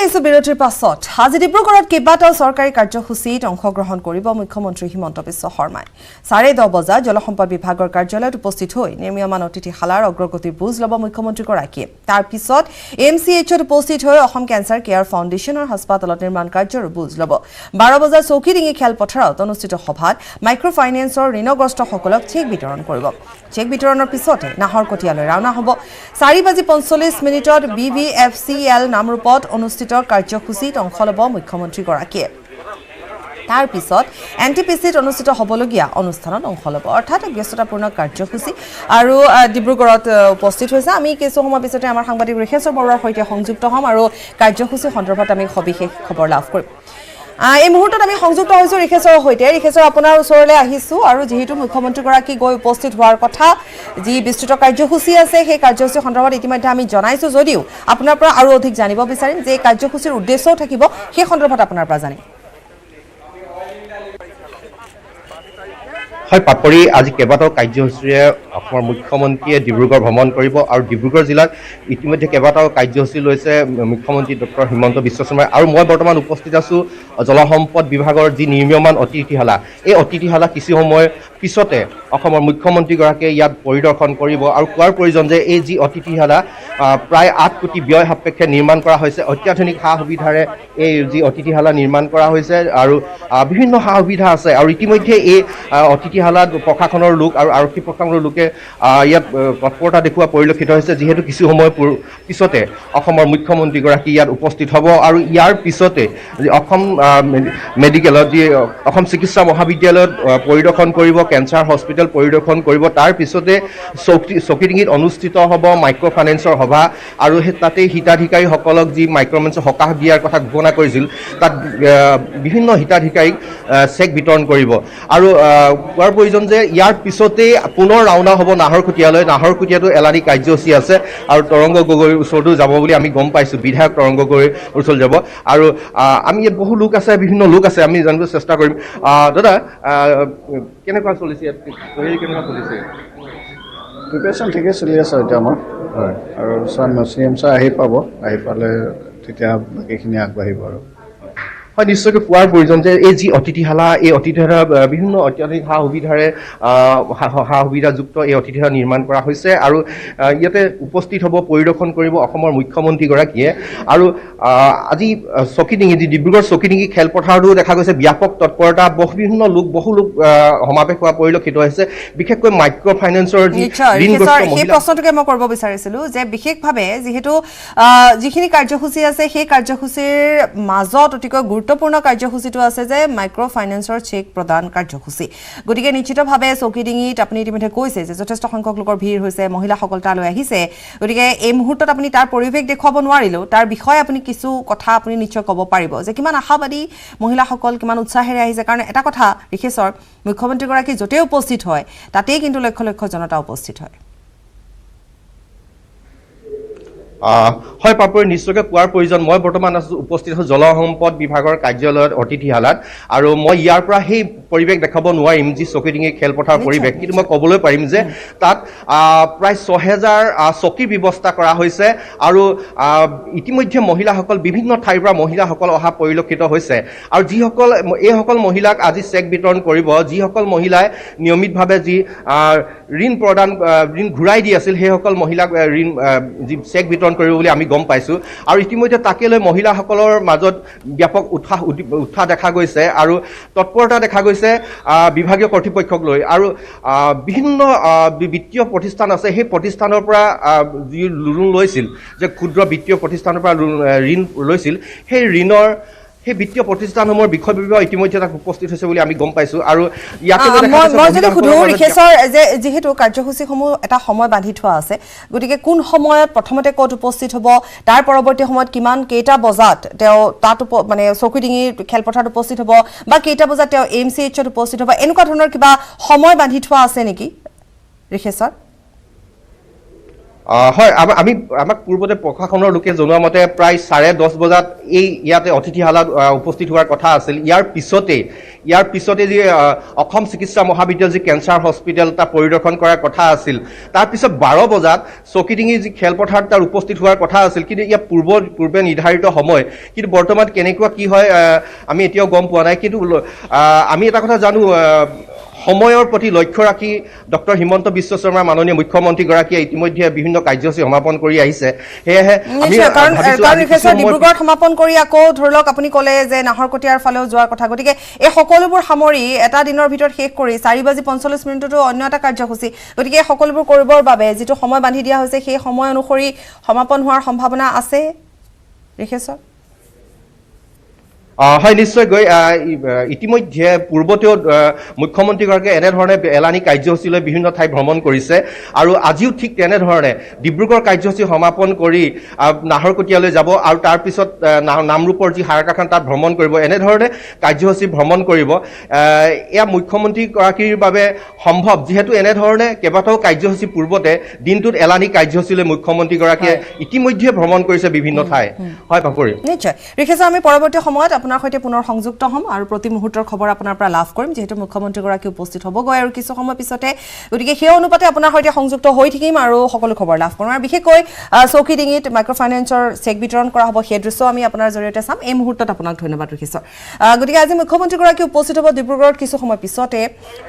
আহিছো বিৰতিৰ পাছত আজি ডিব্ৰুগড়ত কেইবাটাও চৰকাৰী কাৰ্যসূচীত অংশগ্ৰহণ কৰিব মুখ্যমন্ত্ৰী হিমন্ত বিশ্ব শৰ্মাই 10:30 বজাত জলসম্পদ বিভাগৰ কাৰ্যালয়ত উপস্থিত হৈ নিৰ্মীয়মান অতিথিশালাৰ অগ্ৰগতিৰ বুজ ল'ব মুখ্যমন্ত্ৰীগৰাকীয়ে তাৰ পিছত এমচিএইচত উপস্থিত হৈ অসম কেন্সাৰ কেয়াৰ ফাউণ্ডেশ্যনৰ হাস্পাতালত নিৰ্মাণ কাৰ্যৰ বুজ ল'ব 12 বজাত চৌকিডিঙি খেলপথাৰত অনুষ্ঠিত সভাত মাইক্ৰ ফাইনেন্সৰ ঋণগ্ৰস্তসকলক চেক বিতৰণ কৰিব চেক বিতৰণৰ পিছতে নাহৰকটীয়ালৈ ৰাওনা হ'ব 4:45 BVFCL নামৰূপত অনুষ্ঠিত কাৰ্যসূচীত অংশ ল'ব মুখ্যমন্ত্ৰীগৰাকীয়ে তাৰ পিছত এনটিপিচিত অনুষ্ঠিত হ'বলগীয়া অনুষ্ঠানত অংশ ল'ব অৰ্থাৎ ব্যস্ততাপূৰ্ণ কাৰ্যসূচী আৰু ডিব্ৰুগড়ত উপস্থিত হৈছে আমি কিছু সময় পিছতে আমাৰ সাংবাদিক ঋষেশ্বৰ বৰুৱাৰ সৈতে সংযুক্ত হ'ম আৰু কাৰ্যসূচী সন্দৰ্ভত আমি সবিশেষ খবৰ লাভ কৰিম এই মুহূৰ্তত আমি সংযুক্ত হৈছো ঋষেশ্বৰৰ সৈতে ঋষেশ্বৰ আপোনাৰ ওচৰলৈ আহিছো আৰু যেহেতু মুখ্যমন্ত্ৰীগৰাকী গৈ উপস্থিত হোৱাৰ কথা যি বিস্তৃত কাৰ্যসূচী আছে সেই কাৰ্যসূচী সন্দৰ্ভত ইতিমধ্যে আমি জনাইছো যদিও আপোনাৰ পৰা আৰু অধিক জানিব বিচাৰিম যে কাৰ্যসূচীৰ উদ্দেশ্যও থাকিব সেই সন্দৰ্ভত আপোনাৰ পৰা জানিম হয় পাপৰি আজি কেইবাটাও কাৰ্যসূচীৰে অসমৰ মুখ্যমন্ত্ৰীয়ে ডিব্ৰুগড় ভ্ৰমণ কৰিব আৰু ডিব্ৰুগড় জিলাত ইতিমধ্যে কেইবাটাও কাৰ্যসূচী লৈছে মুখ্যমন্ত্ৰী ডক্টৰ হিমন্ত বিশ্ব শৰ্মাই আৰু মই বৰ্তমান উপস্থিত আছো জলসম্পদ বিভাগৰ যি নিৰ্মীয়মান অতিথিশালা এই অতিথিশালা কিছু সময় পিছতে অসমৰ মুখ্যমন্ত্ৰীগৰাকীয়ে ইয়াত পৰিদৰ্শন কৰিব আৰু কোৱাৰ প্ৰয়োজন যে এই যি অতিথিশালা প্ৰায় 8 কোটি ব্যয় সাপেক্ষে নিৰ্মাণ কৰা হৈছে অত্যাধুনিক সা সুবিধাৰে এই যি অতিথিশালা নিৰ্মাণ কৰা হৈছে আৰু বিভিন্ন সা সুবিধা আছে আৰু ইতিমধ্যে এই অতিথিশালাত প্ৰশাসনৰ লোক আৰু আৰক্ষী প্ৰশাসনৰ লোকে ইয়াত তৎপৰতা দেখুওৱা পৰিলক্ষিত হৈছে যিহেতু কিছু সময় পিছতে অসমৰ মুখ্যমন্ত্ৰীগৰাকী ইয়াত উপস্থিত হ'ব আৰু ইয়াৰ পিছতে অসম মেডিকেলত যি অসম চিকিৎসা মহাবিদ্যালয়ত পৰিদৰ্শন কৰিব কেঞ্চাৰ হস্পিটেল পৰিদৰ্শন কৰিব তাৰ পিছতে চৌকিডিঙিত অনুষ্ঠিত হ'ব মাইক্ৰ ফাইনেন্সৰ সভা আৰু তাতে হিতাধিকাৰীসকলক যি মাইক্ৰ ফাইনেন্সৰ সকাহ দিয়াৰ কথা ঘোষণা কৰিছিল তাত বিভিন্ন হিতাধিকাৰীক চেক বিতৰণ কৰিব আৰু কোৱাৰ প্ৰয়োজন যে ইয়াৰ পিছতে পুনৰ ৰাওনা হ'ব নাহৰকটীয়াতো এলানি কাৰ্যসূচী আছে আৰু তৰংগ গগৈৰ ওচৰতো যাব বুলি আমি গম পাইছোঁ বিধায়ক তৰংগ গগৈৰ ওচৰত যাব আৰু আমি ইয়াত বহু লোক আছে বিভিন্ন লোক আছে আমি জানিব চেষ্টা কৰিম দাদা কেনেকুৱা চলিছে কেনেকুৱা চলিছে প্ৰিপেৰেশ্যন ঠিকে চলি আছে এতিয়া আমাৰ হয় আৰু চিএম ছাৰ আহি পালে তেতিয়া বাকীখিনি আগবাঢ়িব আৰু হয় নিশ্চয়কৈ কোৱাৰ প্ৰয়োজন যে এই যি অতিথিশালা এই অতিথিশালা বিভিন্ন অত্যাধুনিক সা সুবিধাৰে সা সুবিধাযুক্ত এই অতিথিশালা নিৰ্মাণ কৰা হৈছে আৰু ইয়াতে উপস্থিত হ'ব পৰিদৰ্শন কৰিব অসমৰ মুখ্যমন্ত্ৰীগৰাকীয়ে আৰু আজি চৌকিডিঙি যি ডিব্ৰুগড় চৌকিডিঙি খেলপথাৰতো দেখা গৈছে ব্যাপক তৎপৰতা বহু লোক সমাৱেশ হোৱা পৰিলক্ষিত হৈছে বিশেষকৈ মাইক্ৰ ফাইনেন্সৰ যি সেই প্ৰশ্নটোকে মই কৰিব বিচাৰিছিলো যে বিশেষভাৱে যিহেতু যিখিনি কাৰ্যসূচী আছে সেই কাৰ্যসূচীৰ মাজত অতিকৈ গুৰুত্বপূৰ্ণ কাৰ্যসূচীটো আছে যে মাইক্ৰ ফাইনেন্সৰ চেক প্ৰদান কাৰ্যসূচী গতিকে নিশ্চিতভাৱে চৌকিডিঙিত আপুনি ইতিমধ্যে কৈছে যে যথেষ্ট সংখ্যক লোকৰ ভিৰ হৈছে মহিলাসকল তালৈ আহিছে গতিকে এই মুহূৰ্তত আপুনি তাৰ পৰিৱেশ দেখুৱাব নোৱাৰিলেও তাৰ বিষয়ে আপুনি কিছু কথা আপুনি নিশ্চয় ক'ব পাৰিব যে কিমান আশাবাদী মহিলাসকল কিমান উৎসাহেৰে আহিছে কাৰণ এটা কথা ঋষেশ্বৰ মুখ্যমন্ত্ৰীগৰাকী য'তেই উপস্থিত হয় তাতেই কিন্তু লক্ষ লক্ষ জনতা উপস্থিত হয় হয় পাপৰি নিশ্চয়কৈ কোৱাৰ প্ৰয়োজন মই বৰ্তমান উপস্থিত আছোঁ জলসম্পদ বিভাগৰ কাৰ্যালয়ত অতিথিশালাত আৰু মই ইয়াৰ পৰা সেই পৰিৱেশ দেখাব নোৱাৰিম যি চৌকিডিঙি খেলপথাৰ পৰিৱেশ কিন্তু মই ক'বলৈ পাৰিম যে তাত প্ৰায় 6000 চকীৰ ব্যৱস্থা কৰা হৈছে আৰু ইতিমধ্যে মহিলাসকল বিভিন্ন ঠাইৰ পৰা মহিলাসকল অহা পৰিলক্ষিত হৈছে আৰু এইসকল মহিলাক আজি চেক বিতৰণ কৰিব যিসকল মহিলাই নিয়মিতভাৱে যি ঋণ ঘূৰাই দি আছিল সেইসকল মহিলাক যি চেক বিতৰণ কৰিব বুলি আমি গম পাইছোঁ আৰু ইতিমধ্যে তাকে লৈ মহিলাসকলৰ মাজত ব্যাপক উৎসাহ দেখা গৈছে আৰু তৎপৰতা দেখা গৈছে বিভাগীয় কৰ্তৃপক্ষক লৈ আৰু বিভিন্ন বিত্তীয় প্ৰতিষ্ঠান আছে সেই প্ৰতিষ্ঠানৰ পৰা যি লোন লৈছিল যে ক্ষুদ্ৰ বিত্তীয় প্ৰতিষ্ঠানৰ পৰা ঋণ লৈছিল সেই বিত্তীয় প্ৰতিষ্ঠানসমূহৰ বিষয় ইতিমধ্যে তাত উপস্থিত হৈছে বুলি আমি গম পাইছোঁ আৰু মই যদি সুধো ঋষেশ্বৰ যে যিহেতু কাৰ্যসূচীসমূহ এটা সময় বান্ধি থোৱা আছে গতিকে কোন সময়ত প্ৰথমতে ক'ত উপস্থিত হ'ব তাৰ পৰৱৰ্তী সময়ত কেইটা বজাত তেওঁ তাত মানে চৌকিডিঙি খেলপথাৰত উপস্থিত হ'ব বা কেইটা বজাত তেওঁ এমচিএইচত উপস্থিত হ'ব এনেকুৱা ধৰণৰ কিবা সময় বান্ধি থোৱা আছে নেকি ঋষেশ্বৰ হয় আমি আমাক পূৰ্বতে প্ৰশাসনৰ লোকে জনোৱা মতে প্ৰায় 10:30 বজাত এই ইয়াতে অতিথিশালাত উপস্থিত হোৱাৰ কথা আছিল। ইয়াৰ পিছতে যি অসম চিকিৎসা মহাবিদ্যালয় যি কেঞ্চাৰ হস্পিটেল তাৰ পৰিদৰ্শন কৰাৰ কথা আছিল। তাৰপিছত 12 বজাত চকীডিঙি যি খেলপথাৰত তাৰ উপস্থিত হোৱাৰ কথা আছিল, কিন্তু ইয়াৰ পূৰ্বে নিৰ্ধাৰিত সময়, কিন্তু বৰ্তমান কেনেকুৱা কি হয় আমি এতিয়াও গম পোৱা নাই। কিন্তু আমি এটা কথা জানো, সময়ৰ প্ৰতি লক্ষ্য ৰাখি ডক্টৰ হিমন্ত বিশ্ব শৰ্মাৰ মাননীয় মুখ্যমন্ত্ৰীগৰাকীয়ে ইতিমধ্যে বিভিন্ন কাৰ্যসূচী সমাপন কৰি আহিছে। সেয়েহে ডিব্ৰুগড় সমাপন কৰি আকৌ ধৰি লওক আপুনি ক'লে যে নাহৰকটীয়াৰ ফালেও যোৱাৰ কথা, গতিকে এই সকলোবোৰ সামৰি এটা দিনৰ ভিতৰত শেষ কৰি 4:45 অন্য এটা কাৰ্যসূচী, গতিকে এই সকলোবোৰ কৰিবৰ বাবে যিটো সময় বান্ধি দিয়া হৈছে সেই সময় অনুসৰি সমাপন হোৱাৰ সম্ভাৱনা আছে ঋষেশ্বৰ? হয়, নিশ্চয়কৈ ইতিমধ্যে পূৰ্বতেও মুখ্যমন্ত্ৰীগৰাকীয়ে এনেধৰণে এলানি কাৰ্যসূচী লৈ বিভিন্ন ঠাই ভ্ৰমণ কৰিছে আৰু আজিও ঠিক তেনেধৰণে ডিব্ৰুগড় কাৰ্যসূচী সমাপন কৰি নাহৰকটীয়ালৈ যাব আৰু তাৰপিছত নামৰূপৰ যি হাৰাকাখান তাত ভ্ৰমণ কৰিব, এনেধৰণে কাৰ্যসূচী ভ্ৰমণ কৰিব। এয়া মুখ্যমন্ত্ৰীগৰাকীৰ বাবে সম্ভৱ, যিহেতু এনেধৰণে কেইবাটাও কাৰ্যসূচী পূৰ্বতে দিনটোত এলানি কাৰ্যসূচী লৈ মুখ্যমন্ত্ৰীগৰাকীয়ে ইতিমধ্যে ভ্ৰমণ কৰিছে বিভিন্ন ঠাই। হয় পাপৰি, নিশ্চয় ঋষেশ্বৰ, আমি পৰৱৰ্তী সময়ত আপোনাৰ সৈতে পুনৰ সংযুক্ত হ'ম আৰু প্ৰতি মুহূৰ্তৰ খবৰ আপোনাৰ পৰা লাভ কৰিম, যিহেতু মুখ্যমন্ত্ৰীগৰাকী উপস্থিত হ'বগৈ আৰু কিছু সময় পিছতে, গতিকে সেই অনুপাতে আপোনাৰ সৈতে সংযুক্ত হৈ থাকিম আৰু সকলো খবৰ লাভ কৰিম। আৰু বিশেষকৈ চৌকিডিঙিত মাইক্ৰ' ফাইনেন্সৰ চেক বিতৰণ কৰা হ'ব, সেই দৃশ্য আমি আপোনাৰ জৰিয়তে চাম। এই মুহূৰ্তত আপোনাক ধন্যবাদ ঋষেশ্বৰ। গতিকে আজি মুখ্যমন্ত্ৰীগৰাকী উপস্থিত হ'ব ডিব্ৰুগড়ত। কিছু সময় পিছতে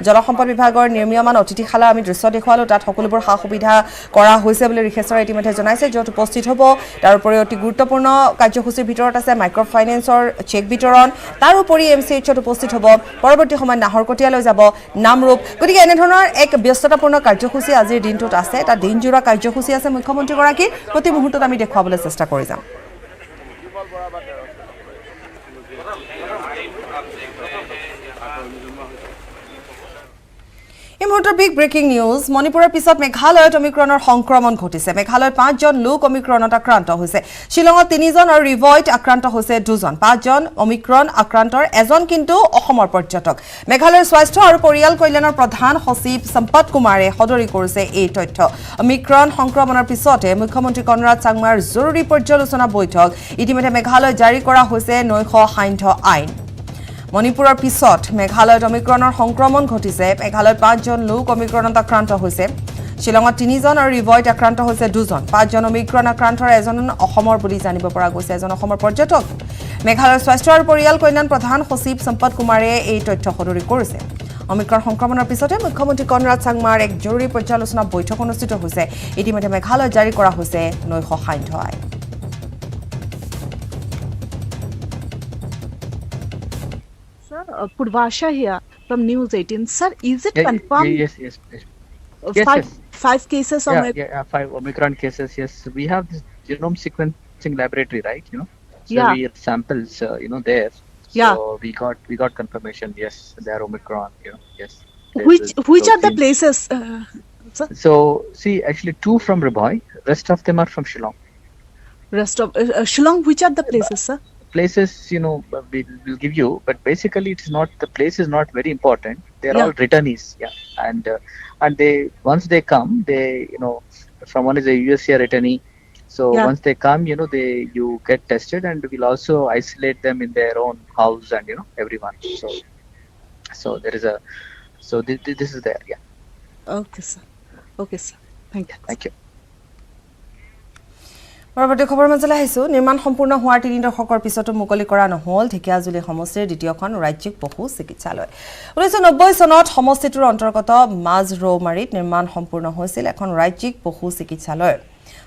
জলসম্পদ বিভাগৰ নিৰ্মীয়মান অতিথিশালা আমি দৃশ্য দেখুৱালোঁ, তাত সকলোবোৰ সা সুবিধা কৰা হৈছে বুলি ঋষেশ্বৰে ইতিমধ্যে জনাইছে, য'ত উপস্থিত হ'ব। তাৰোপৰি অতি গুৰুত্বপূৰ্ণ কাৰ্যসূচীৰ ভিতৰত আছে মাইক্ৰ' ফাইনেন্সৰ চেক বিতৰণ, তাৰোপৰি MCHত উপস্থিত হ'ব, পৰৱৰ্তী সময়ত নাহৰকটীয়ালৈ যাব, নামৰূপ। গতিকে এনেধৰণৰ এক ব্যস্ততাপূৰ্ণ কাৰ্যসূচী আজিৰ দিনটোত আছে, এটা দিনজোৰা কাৰ্যসূচী আছে মুখ্যমন্ত্ৰীগৰাকীৰ। প্ৰতি মুহূৰ্তত আমি দেখুৱাবলৈ চেষ্টা কৰি যাম। এই মুহূৰ্তৰ বিগ ব্ৰেকিং নিউজ। মণিপুৰৰ পিছত মেঘালয়ত অমিক্ৰণৰ সংক্ৰমণ ঘটিছে। মেঘালয়ত 5জন লোক অমিক্ৰণত আক্ৰান্ত হৈছে। শ্বিলঙত 3জন আৰু ৰিভয়ত আক্ৰান্ত হৈছে 2জন। 5জন অমিক্ৰণ আক্ৰান্তৰ 1জন কিন্তু অসমৰ পৰ্যটক। মেঘালয়ৰ স্বাস্থ্য আৰু পৰিয়াল কল্যাণৰ প্ৰধান সচিব সম্পত কুমাৰে সদৰি কৰিছে এই তথ্য। অমিক্ৰণ সংক্ৰমণৰ পিছতে মুখ্যমন্ত্ৰী কনৰাড চাংমাৰ জৰুৰী পৰ্যালোচনা বৈঠক। ইতিমধ্যে মেঘালয়ত জাৰি কৰা হৈছে নৈশ সান্ধ্য আইন। মণিপুৰৰ পিছত মেঘালয়ত অমিক্ৰণৰ সংক্ৰমণ ঘটিছে। মেঘালয়ত 5জন লোক অমিক্ৰণত আক্ৰান্ত হৈছে। শ্বিলঙত 3জন আৰু ৰিভয়ত আক্ৰান্ত হৈছে 2জন। 5জন অমিক্ৰণ আক্ৰান্তৰ 1জন অসমৰ বুলি জানিব পৰা গৈছে, 1জন অসমৰ পৰ্যটক। মেঘালয়ৰ স্বাস্থ্য আৰু পৰিয়াল কল্যাণ প্ৰধান সচিব সম্পত কুমাৰে এই তথ্য সদৰি কৰিছে। অমিক্ৰণ সংক্ৰমণৰ পিছতে মুখ্যমন্ত্ৰী কনৰাড চাংমাৰ এক জৰুৰী পৰ্যালোচনা বৈঠক অনুষ্ঠিত হৈছে। ইতিমধ্যে মেঘালয়ত জাৰি কৰা হৈছে নৈশ সান্ধ্য আইন। Purvasha here from News 18. Sir, is it confirmed? Yes. Five cases of 5 Omicron cases. Yes, we have this genome sequencing laboratory, right? So we have samples, there. Yeah. So we got confirmation. Yes, they are Omicron. Yes. Which are the places? Sir? So see, actually 2 from Riboy. Rest of them are from Shillong. Rest of Shillong. Which are the places, sir? Places, we'll give you, but basically it's not, the place is not very important. They're all returnees, and they, once they come, they, from one is a USC returnee, so once they come, you get tested, and we'll also isolate them in their own house, and everyone. So there is this is there, Okay, sir. Thank you. পৰৱৰ্তী খবৰ মাজলৈ আহিছোঁ। নিৰ্মাণ সম্পূৰ্ণ হোৱাৰ 3 দশকৰ পিছতো মুকলি কৰা নহ'ল ঢেকিয়াজুলি সমষ্টিৰ দ্বিতীয়খন ৰাজ্যিক পশু চিকিৎসালয়। 1990 চনত সমষ্টিটোৰ অন্তৰ্গত মাজৰৌমাৰীত নিৰ্মাণ সম্পূৰ্ণ হৈছিল এখন ৰাজ্যিক পশু চিকিৎসালয়।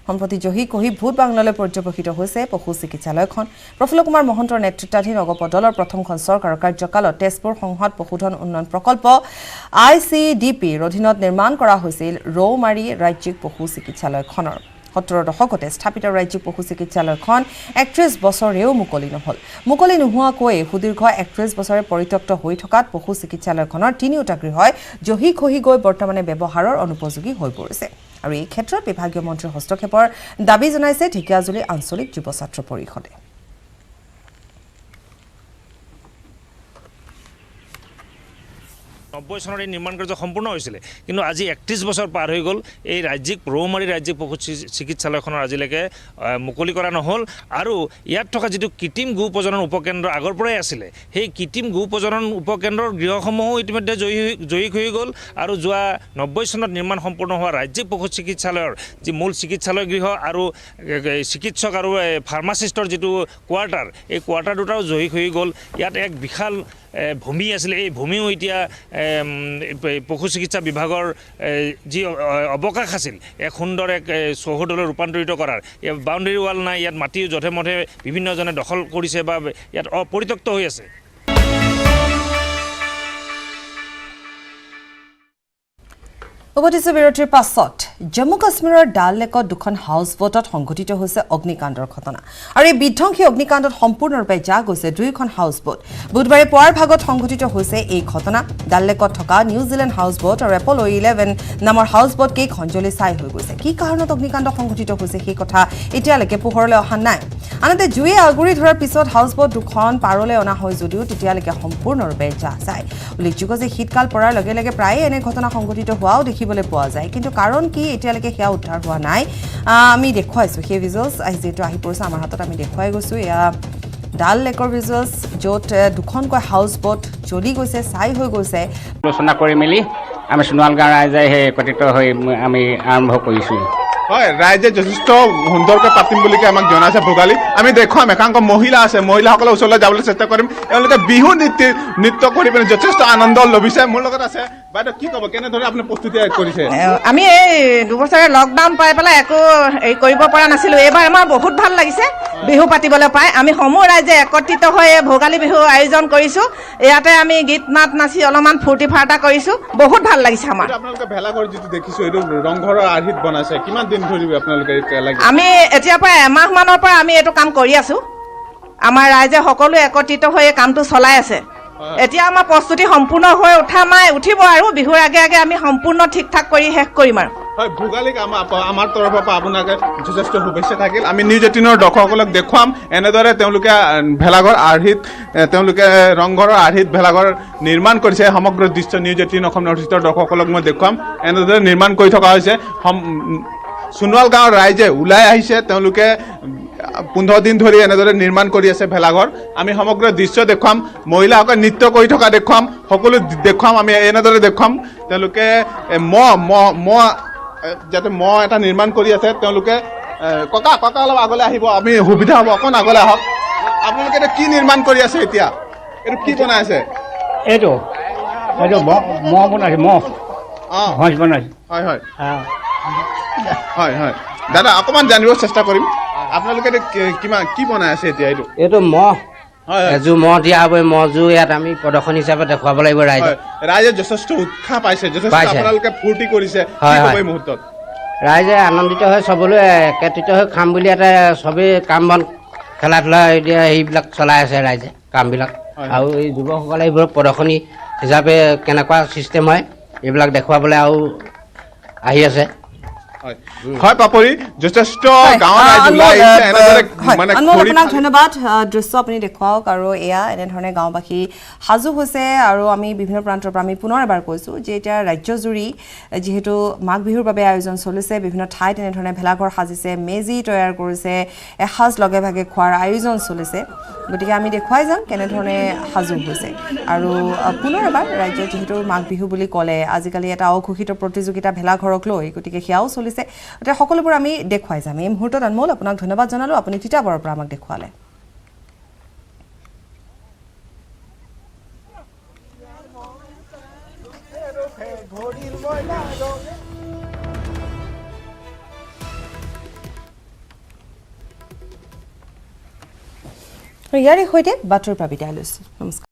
সম্প্ৰতি জহি কহি ভূত বাংলালৈ পৰ্যবেক্ষিত হৈছে পশু চিকিৎসালয়খন। প্ৰফুল্ল কুমাৰ মহন্তৰ নেতৃত্বাধীন অগপ দলৰ প্ৰথমখন চৰকাৰৰ কাৰ্যকালত তেজপুৰ সংহত পশুধন উন্নয়ন প্ৰকল্প ICDPৰ অধীনত নিৰ্মাণ কৰা হৈছিল ৰৌমাৰী ৰাজ্যিক পশু চিকিৎসালয়খনৰ। 70 দশকতে স্থাপিত ৰাজ্যিক পশু চিকিৎসালয়খন 31 বছৰেও মুকলি নহ'ল। মুকলি নোহোৱাকৈ সুদীৰ্ঘ 31 বছৰে পৰিত্যক্ত হৈ থকাত পশু চিকিৎসালয়খনৰ 3টা গৃহই জহি খহি গৈ বৰ্তমানে ব্যৱহাৰৰ অনুপযোগী হৈ পৰিছে। আৰু এই ক্ষেত্ৰত বিভাগীয় মন্ত্ৰীৰ হস্তক্ষেপৰ দাবী জনাইছে ঢেকিয়াজুলি আঞ্চলিক যুৱ ছাত্ৰ পৰিষদে। 90 চনৰ এই নিৰ্মাণ কাৰ্য সম্পূৰ্ণ হৈছিলে কিন্তু আজি 31 বছৰ পাৰ হৈ গ'ল এই ৰাজ্যিক ৰৌমাৰী ৰাজ্যিক পশু চিকিৎসালয়খনৰ আজিলৈকে মুকলি কৰা নহ'ল আৰু ইয়াত থকা যিটো কৃত্ৰিম গো প্ৰজনন উপকেন্দ্ৰ আগৰ পৰাই আছিলে সেই কৃত্ৰিম গো প্ৰজনন উপকেন্দ্ৰৰ গৃহসমূহো ইতিমধ্যে জয়ী হৈ গ'ল আৰু যোৱা 90 চনত নিৰ্মাণ সম্পূৰ্ণ হোৱা ৰাজ্যিক পশু চিকিৎসালয়ৰ যি মূল চিকিৎসালয় গৃহ আৰু চিকিৎসক আৰু ফাৰ্মাচিষ্টৰ যিটো কোৱাৰ্টাৰ এই কোৱাৰ্টাৰ দুটাও জয়ী হৈ গ'ল ইয়াত এক বিশাল ভূমি আছিলে এই ভূমিও এতিয়া পশু চিকিৎসা বিভাগৰ যি অৱকাশ আছিল এক সুন্দৰ এক চৌহদলৈ ৰূপান্তৰিত কৰাৰ বাউণ্ডেৰী ৱাল নাই ইয়াত মাটি যধে মধে বিভিন্নজনে দখল কৰিছে বা ইয়াত অপৰিত্যক্ত হৈ আছে উভতিছো বিৰতিৰ পাছত জম্মু কাশ্মীৰৰ ডাল লেকত দুখন হাউচ বোটত সংঘটিত হৈছে অগ্নিকাণ্ডৰ ঘটনা আৰু এই বিধ্বংসী অগ্নিকাণ্ডত সম্পূৰ্ণৰূপে যা গৈছে দুইখন হাউচ বোট বুধবাৰে পুৱাৰ ভাগত সংঘটিত হৈছে এই ঘটনা ডাল লেকত থকা নিউজিলেণ্ড হাউচ বোট আৰু এপল' 11 নামৰ হাউচ বোট কেইখন জ্বলি ছাই হৈ গৈছে কি কাৰণত অগ্নিকাণ্ড সংঘটিত হৈছে সেই কথা এতিয়ালৈকে পোহৰলৈ অহা নাই আনহাতে জুয়ে আগুৰি ধৰাৰ পিছত হাউচ বোট দুখন পাৰলৈ অনা হয় যদিও তেতিয়ালৈকে সম্পূৰ্ণৰূপে যা যায় উল্লেখযোগ্য যে শীতকাল পৰাৰ লগে লগে প্ৰায়ে এনে ঘটনা সংঘটিত হোৱাও দেখিবলৈ পোৱা যায় কিন্তু কাৰণ কি এতিয়ালৈকে সেয়া উদ্ধাৰ হোৱা নাই আমি দেখুৱাইছোঁ সেই ভিজুৱেলছ যিহেতু আহি পৰিছে আমাৰ হাতত আমি দেখুৱাই গৈছোঁ এয়া ডাল লেকৰ ভিজুৱেলছ য'ত দুখনকৈ হাউচ বোট জ্বলি গৈছে ছাই হৈ গৈছে আলোচনা কৰি মেলি আমি সোণোৱাল গাঁৱৰ ৰাইজে সেই একত্ৰিত হৈ আমি আৰম্ভ কৰিছোঁ হয় ৰাইজে যথেষ্ট সুন্দৰকৈ পাতিম বুলি আমাক জনাইছে ভোগালী আমি দেখুৱাম একাংশ মহিলা আছে মহিলাসকলৰ ওচৰলৈ যাবলৈ চেষ্টা কৰিম এওঁলোকে বিহু নৃত্য কৰি পিনে যথেষ্ট আনন্দ লভিছে মোৰ লগত আছে বাইদেউ কি ক'ব কেনেদৰে আপুনি প্ৰস্তুতি কৰিছে আমি এই দুবছৰে লকডাউন পাই পেলাই একো এই কৰিব পৰা নাছিলোঁ এইবাৰ আমাৰ বহুত ভাল লাগিছে বিহু পাতিবলৈ পাই আমি সমূহ ৰাইজে একত্ৰিত হৈ ভোগালী বিহু আয়োজন কৰিছোঁ ইয়াতে আমি গীত মাত নাচি অলপমান ফূৰ্তি ফাৰ্তা কৰিছোঁ বহুত ভাল লাগিছে আমাৰ আপোনালোকে ভেলাঘৰ যিটো দেখিছোঁ এইটো ৰংঘৰৰ আৰ্হিত বনাইছে কিমান দিন ধৰি আপোনালোকে আমি এতিয়াৰ পৰা এমাহমানৰ পৰা আমি এইটো কাম কৰি আছোঁ আমাৰ ৰাইজে সকলোৱে একত্ৰিত হৈ এই কামটো চলাই আছে এতিয়া আমাৰ প্ৰস্তুতি সম্পূৰ্ণ হৈ উঠিব আৰু বিহুৰ আগে আগে আমি সম্পূৰ্ণ ঠিক ঠাক কৰি শেষ কৰিম আৰু হয় ভোগালীক আমাৰ তৰফৰ পৰা আপোনাকে যথেষ্ট শুভেচ্ছা থাকিল আমি নিউজ 18ৰ দৰ্শকসকলক দেখুৱাম এনেদৰে তেওঁলোকে ভেলাঘৰ আৰ্হিত তেওঁলোকে ৰংঘৰৰ আৰ্হিত ভেলাঘৰ নিৰ্মাণ কৰিছে সমগ্ৰ দৃশ্য নিউজ 18 অসম নৰ্থ ইষ্টৰ দৰ্শকসকলক মই দেখুৱাম এনেদৰে নিৰ্মাণ কৰি থকা হৈছে সোণোৱাল গাঁৱৰ ৰাইজে ওলাই আহিছে তেওঁলোকে 15 দিন ধৰি এনেদৰে নিৰ্মাণ কৰি আছে ভেলাঘৰ আমি সমগ্ৰ দৃশ্য দেখুৱাম মহিলাসকলে নৃত্য কৰি থকা দেখুৱাম সকলো দেখুৱাম আমি এনেদৰে দেখুৱাম তেওঁলোকে যাতে এটা নিৰ্মাণ কৰি আছে তেওঁলোকে ককা অলপ আগলৈ আহিব আমি সুবিধা হ'ব অকণ আগলৈ আহক আপোনালোকে এতিয়া কি নিৰ্মাণ কৰি আছে এতিয়া এইটো কি বনাই আছে এইটো মহ বনাইছে মহ হজ বনাইছে হয় হয় হয় হয় দাদা অকণমান জানিব চেষ্টা কৰিম আপোনালোকে কিমান কি বনাই আছে এতিয়া এইটো মহ এযোৰ মহ দিয়া হ'ব মহযোৰ ইয়াত আমি প্ৰদৰ্শন হিচাপে দেখুৱাব লাগিব ৰাইজে যথেষ্ট উৎসাহ পাইছে যথেষ্ট আপোনালোকে ফূৰ্তি কৰিছে এই মুহূৰ্তত ৰাইজে আনন্দিত হৈ চবলৈ একত্ৰিত হৈ খাম বুলি ইয়াতে চবেই কাম বন খেলা ধূলা এতিয়া সেইবিলাক চলাই আছে ৰাইজে কামবিলাক আৰু এই যুৱকসকলে এইবোৰ প্ৰদৰ্শনী হিচাপে কেনেকুৱা ছিষ্টেম হয় এইবিলাক দেখুৱাবলৈ আৰু আহি আছে হয় পাপৰি যথেষ্ট গাঁৱৰ ৰাইজ ওলাই আহিছে এনেদৰে মানে আপোনাক ধন্যবাদ দৃশ্য আপুনি দেখুৱাওক আৰু এয়া এনেধৰণে গাঁওবাসী সাজু হৈছে আৰু আমি বিভিন্ন প্ৰান্তৰ পৰা আমি পুনৰ এবাৰ কৈছোঁ যে এতিয়া ৰাজ্যজুৰি যিহেতু মাঘ বিহুৰ বাবে আয়োজন চলিছে বিভিন্ন ঠাইত এনেধৰণে ভেলাঘৰ সাজিছে মেজি তৈয়াৰ কৰিছে এসাঁজ লগে ভাগে খোৱাৰ আয়োজন চলিছে গতিকে আমি দেখুৱাই যাম কেনেধৰণে সাজু হৈছে আৰু পুনৰ এবাৰ ৰাজ্যত যিহেতু মাঘ বিহু বুলি ক'লে আজিকালি এটা অঘোষিত প্ৰতিযোগিতা ভেলাঘৰক লৈ গতিকে সেয়াও চলিছে এতিয়া সকলোবোৰ আমি দেখুৱাই যাম এই মুহূৰ্তত অনমোল আপোনাক ধন্যবাদ জনালোঁ আপুনি তিতাবৰৰ পৰা আমাক দেখুৱালে ইয়াৰে সৈতে বাতৰিৰ পৰা বিদায় লৈছোঁ নমস্কাৰ